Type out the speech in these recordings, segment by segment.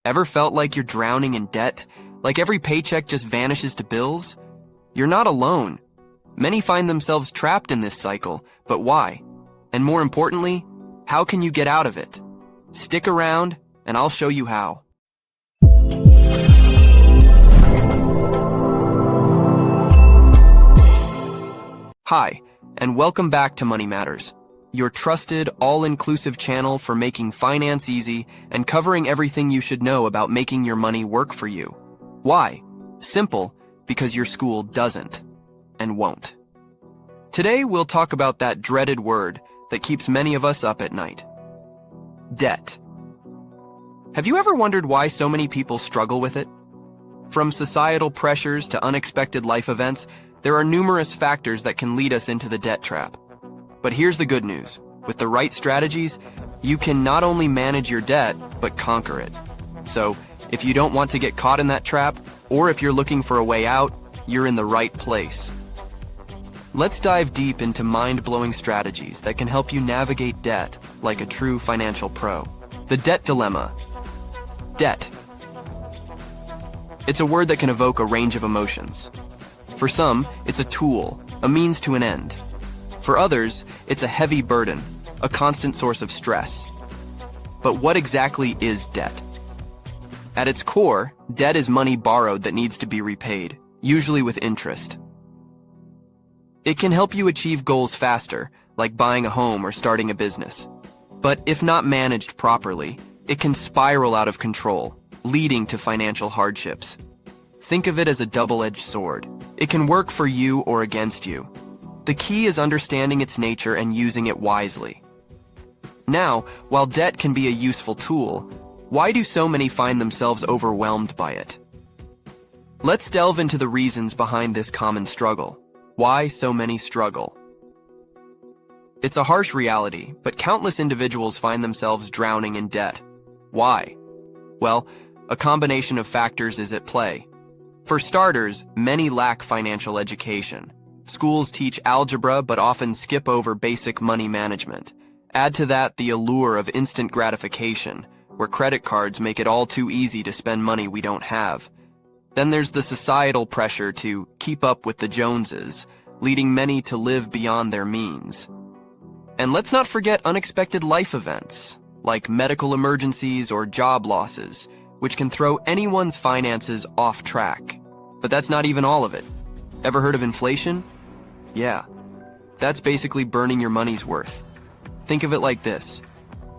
Ever felt like you're drowning in debt? Like every paycheck just vanishes to bills? You're not alone. Many find themselves trapped in this cycle, but why? And more importantly, how can you get out of it? Stick around, and I'll show you how. Hi, and welcome back to Money Matters, your trusted, all-inclusive channel for making finance easy and covering everything you should know about making your money work for you. Why? Simple, because your school doesn't and won't. Today, we'll talk about that dreaded word that keeps many of us up at night. Debt. Have you ever wondered why so many people struggle with it? From societal pressures to unexpected life events, there are numerous factors that can lead us into the debt trap. But here's the good news. With the right strategies, you can not only manage your debt, but conquer it. So, if you don't want to get caught in that trap, or if you're looking for a way out, you're in the right place. Let's dive deep into mind-blowing strategies that can help you navigate debt like a true financial pro. The debt dilemma. Debt. It's a word that can evoke a range of emotions. For some, it's a tool, a means to an end. For others, it's a heavy burden, a constant source of stress. But what exactly is debt? At its core, debt is money borrowed that needs to be repaid, usually with interest. It can help you achieve goals faster, like buying a home or starting a business. But if not managed properly, it can spiral out of control, leading to financial hardships. Think of it as a double-edged sword. It can work for you or against you. The key is understanding its nature and using it wisely. Now, while debt can be a useful tool, why do so many find themselves overwhelmed by it? Let's delve into the reasons behind this common struggle. Why so many struggle? It's a harsh reality, but countless individuals find themselves drowning in debt. Why? Well, a combination of factors is at play. For starters, many lack financial education. Schools teach algebra but often skip over basic money management. Add to that the allure of instant gratification, where credit cards make it all too easy to spend money we don't have. Then there's the societal pressure to keep up with the Joneses, leading many to live beyond their means. And let's not forget unexpected life events, like medical emergencies or job losses, which can throw anyone's finances off track. But that's not even all of it. Ever heard of inflation? Yeah, that's basically burning your money's worth. Think of it like this.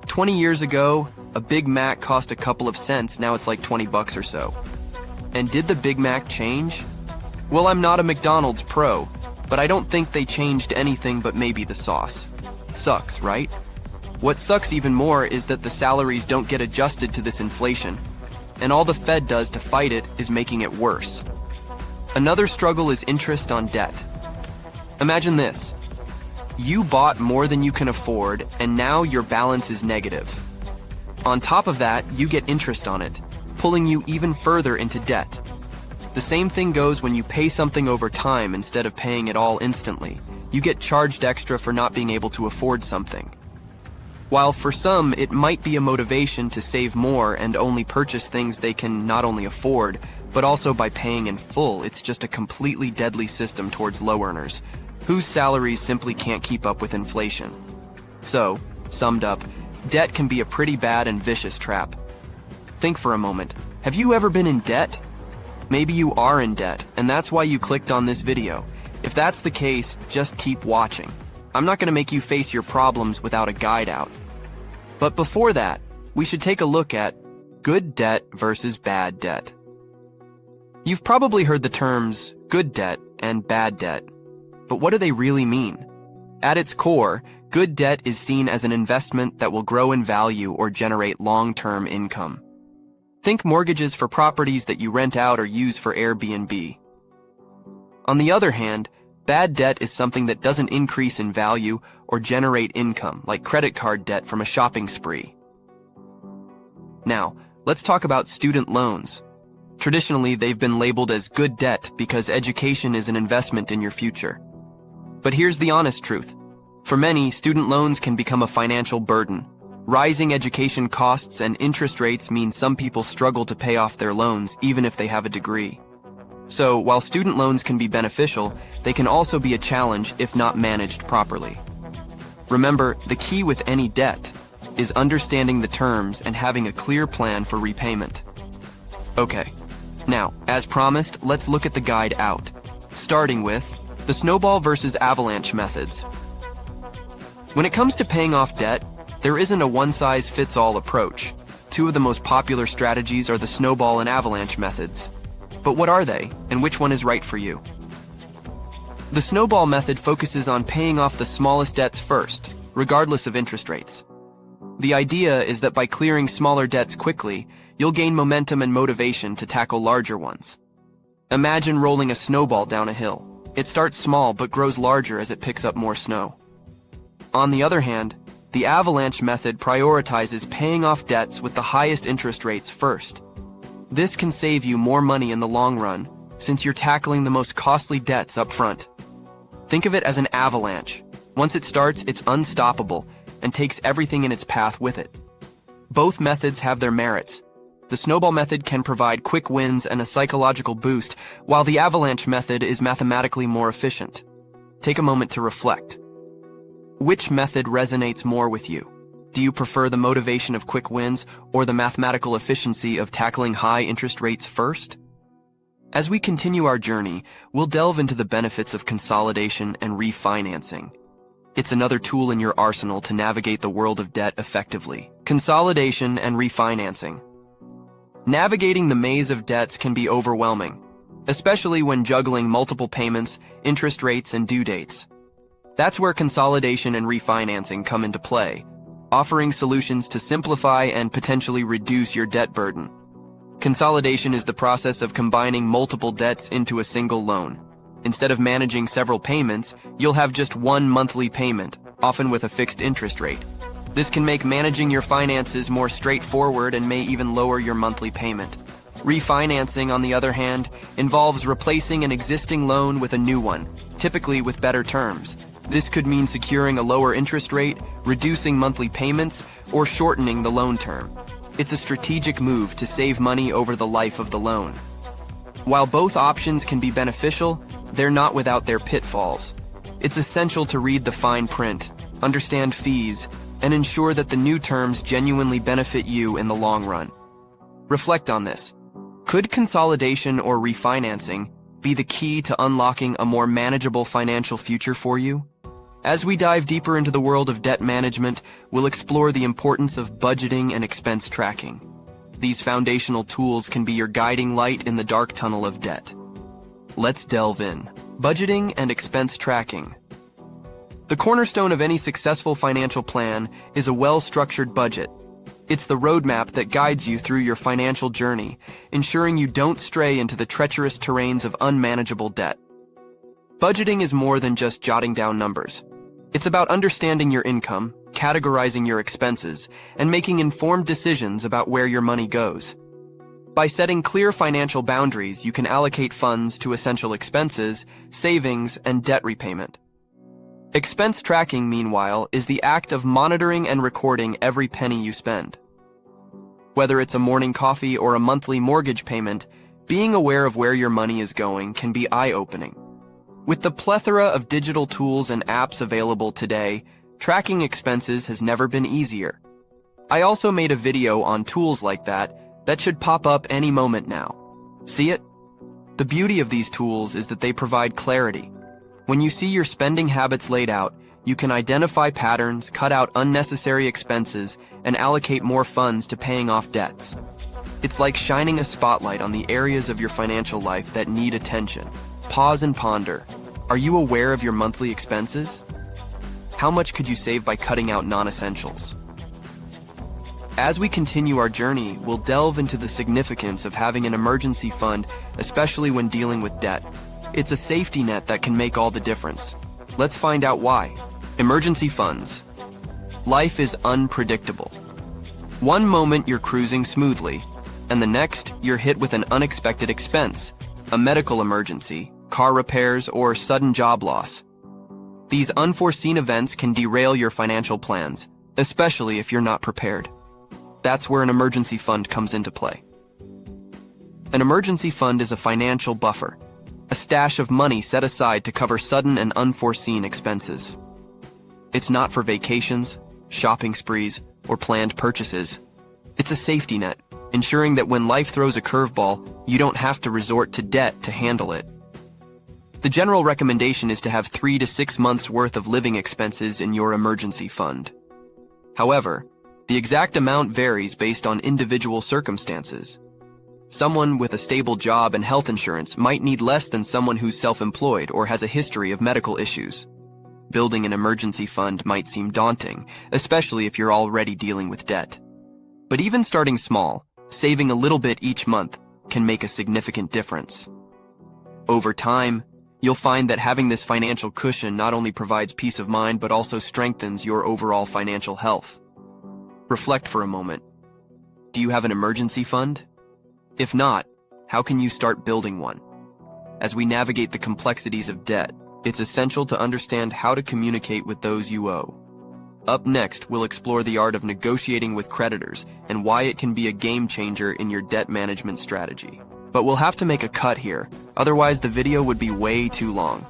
20 years ago, a Big Mac cost a couple of cents, now it's like 20 bucks or so. And did the Big Mac change? Well, I'm not a McDonald's pro, but I don't think they changed anything but maybe the sauce. Sucks, right? What sucks even more is that the salaries don't get adjusted to this inflation, and all the Fed does to fight it is making it worse. Another struggle is interest on debt. Imagine this. You bought more than you can afford, and now your balance is negative. On top of that, you get interest on it, pulling you even further into debt. The same thing goes when you pay something over time instead of paying it all instantly. You get charged extra for not being able to afford something. While for some, it might be a motivation to save more and only purchase things they can not only afford, but also by paying in full, it's just a completely deadly system towards low earners, whose salaries simply can't keep up with inflation. So, summed up, debt can be a pretty bad and vicious trap. Think for a moment. Have you ever been in debt? Maybe you are in debt, and that's why you clicked on this video. If that's the case, just keep watching. I'm not going to make you face your problems without a guide out. But before that, we should take a look at good debt versus bad debt. You've probably heard the terms good debt and bad debt. But what do they really mean? At its core, good debt is seen as an investment that will grow in value or generate long-term income. Think mortgages for properties that you rent out or use for Airbnb. On the other hand, bad debt is something that doesn't increase in value or generate income, like credit card debt from a shopping spree. Now, let's talk about student loans. Traditionally, they've been labeled as good debt because education is an investment in your future. But here's the honest truth. For many, student loans can become a financial burden. Rising education costs and interest rates mean some people struggle to pay off their loans even if they have a degree. So, while student loans can be beneficial, they can also be a challenge if not managed properly. Remember, the key with any debt is understanding the terms and having a clear plan for repayment. Okay, now, as promised, let's look at the guide out, starting with the snowball versus avalanche methods. When it comes to paying off debt, there isn't a one-size-fits-all approach. Two of the most popular strategies are the snowball and avalanche methods. But what are they, and which one is right for you? The snowball method focuses on paying off the smallest debts first, regardless of interest rates. The idea is that by clearing smaller debts quickly, you'll gain momentum and motivation to tackle larger ones. Imagine rolling a snowball down a hill. It starts small but grows larger as it picks up more snow. On the other hand, the avalanche method prioritizes paying off debts with the highest interest rates first. This can save you more money in the long run, since you're tackling the most costly debts up front. Think of it as an avalanche. Once it starts, it's unstoppable and takes everything in its path with it. Both methods have their merits. The snowball method can provide quick wins and a psychological boost, while the avalanche method is mathematically more efficient. Take a moment to reflect. Which method resonates more with you? Do you prefer the motivation of quick wins or the mathematical efficiency of tackling high interest rates first? As we continue our journey, we'll delve into the benefits of consolidation and refinancing. It's another tool in your arsenal to navigate the world of debt effectively. Consolidation and refinancing. Navigating the maze of debts can be overwhelming, especially when juggling multiple payments, interest rates, and due dates. That's where consolidation and refinancing come into play, offering solutions to simplify and potentially reduce your debt burden. Consolidation is the process of combining multiple debts into a single loan. Instead of managing several payments, you'll have just one monthly payment, often with a fixed interest rate. This can make managing your finances more straightforward and may even lower your monthly payment. Refinancing, on the other hand, involves replacing an existing loan with a new one, typically with better terms. This could mean securing a lower interest rate, reducing monthly payments, or shortening the loan term. It's a strategic move to save money over the life of the loan. While both options can be beneficial, they're not without their pitfalls. It's essential to read the fine print, understand fees, and ensure that the new terms genuinely benefit you in the long run. Reflect on this. Could consolidation or refinancing be the key to unlocking a more manageable financial future for you? As we dive deeper into the world of debt management, we'll explore the importance of budgeting and expense tracking. These foundational tools can be your guiding light in the dark tunnel of debt. Let's delve in. Budgeting and expense tracking. The cornerstone of any successful financial plan is a well-structured budget. It's the roadmap that guides you through your financial journey, ensuring you don't stray into the treacherous terrains of unmanageable debt. Budgeting is more than just jotting down numbers. It's about understanding your income, categorizing your expenses, and making informed decisions about where your money goes. By setting clear financial boundaries, you can allocate funds to essential expenses, savings, and debt repayment. Expense tracking, meanwhile, is the act of monitoring and recording every penny you spend. Whether it's a morning coffee or a monthly mortgage payment, being aware of where your money is going can be eye-opening. With the plethora of digital tools and apps available today, tracking expenses has never been easier. I also made a video on tools like that should pop up any moment now. See it? The beauty of these tools is that they provide clarity. When you see your spending habits laid out, you can identify patterns, cut out unnecessary expenses, and allocate more funds to paying off debts. It's like shining a spotlight on the areas of your financial life that need attention. Pause and ponder. Are you aware of your monthly expenses? How much could you save by cutting out non-essentials? As we continue our journey, we'll delve into the significance of having an emergency fund, especially when dealing with debt. It's a safety net that can make all the difference. Let's find out why. Emergency funds. Life is unpredictable. One moment you're cruising smoothly, and the next you're hit with an unexpected expense, a medical emergency, car repairs, or sudden job loss. These unforeseen events can derail your financial plans, especially if you're not prepared. That's where an emergency fund comes into play. An emergency fund is a financial buffer, a stash of money set aside to cover sudden and unforeseen expenses. It's not for vacations, shopping sprees, or planned purchases. It's a safety net, ensuring that when life throws a curveball, you don't have to resort to debt to handle it. The general recommendation is to have 3 to 6 months' worth of living expenses in your emergency fund. However, the exact amount varies based on individual circumstances. Someone with a stable job and health insurance might need less than someone who's self-employed or has a history of medical issues. Building an emergency fund might seem daunting, especially if you're already dealing with debt. But even starting small, saving a little bit each month, can make a significant difference. Over time, you'll find that having this financial cushion not only provides peace of mind but also strengthens your overall financial health. Reflect for a moment. Do you have an emergency fund? If not, how can you start building one? As we navigate the complexities of debt, it's essential to understand how to communicate with those you owe. Up next, we'll explore the art of negotiating with creditors and why it can be a game changer in your debt management strategy. But we'll have to make a cut here, otherwise the video would be way too long.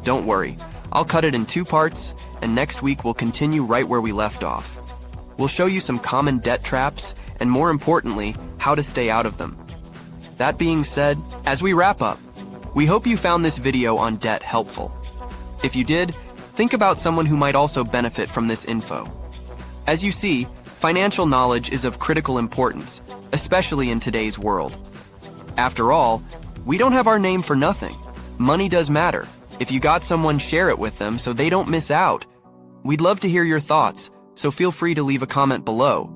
Don't worry, I'll cut it in 2 parts, and next week we'll continue right where we left off. We'll show you some common debt traps, and more importantly, how to stay out of them. That being said, as we wrap up, we hope you found this video on debt helpful. If you did, think about someone who might also benefit from this info. As you see, financial knowledge is of critical importance, especially in today's world. After all, we don't have our name for nothing. Money does matter. If you got someone, share it with them so they don't miss out. We'd love to hear your thoughts, so feel free to leave a comment below.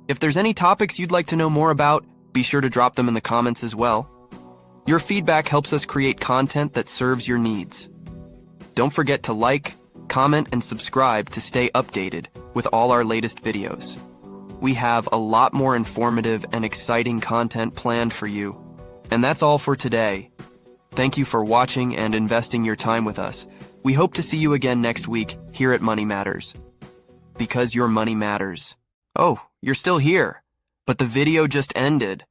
If there's any topics you'd like to know more about, be sure to drop them in the comments as well. Your feedback helps us create content that serves your needs. Don't forget to like, comment, and subscribe to stay updated with all our latest videos. We have a lot more informative and exciting content planned for you. And that's all for today. Thank you for watching and investing your time with us. We hope to see you again next week here at Money Matters. Because your money matters. Oh, you're still here, but the video just ended.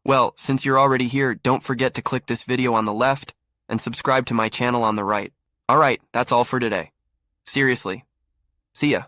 Well, since you're already here, don't forget to click this video on the left and subscribe to my channel on the right. All right, that's all for today. Seriously. See ya.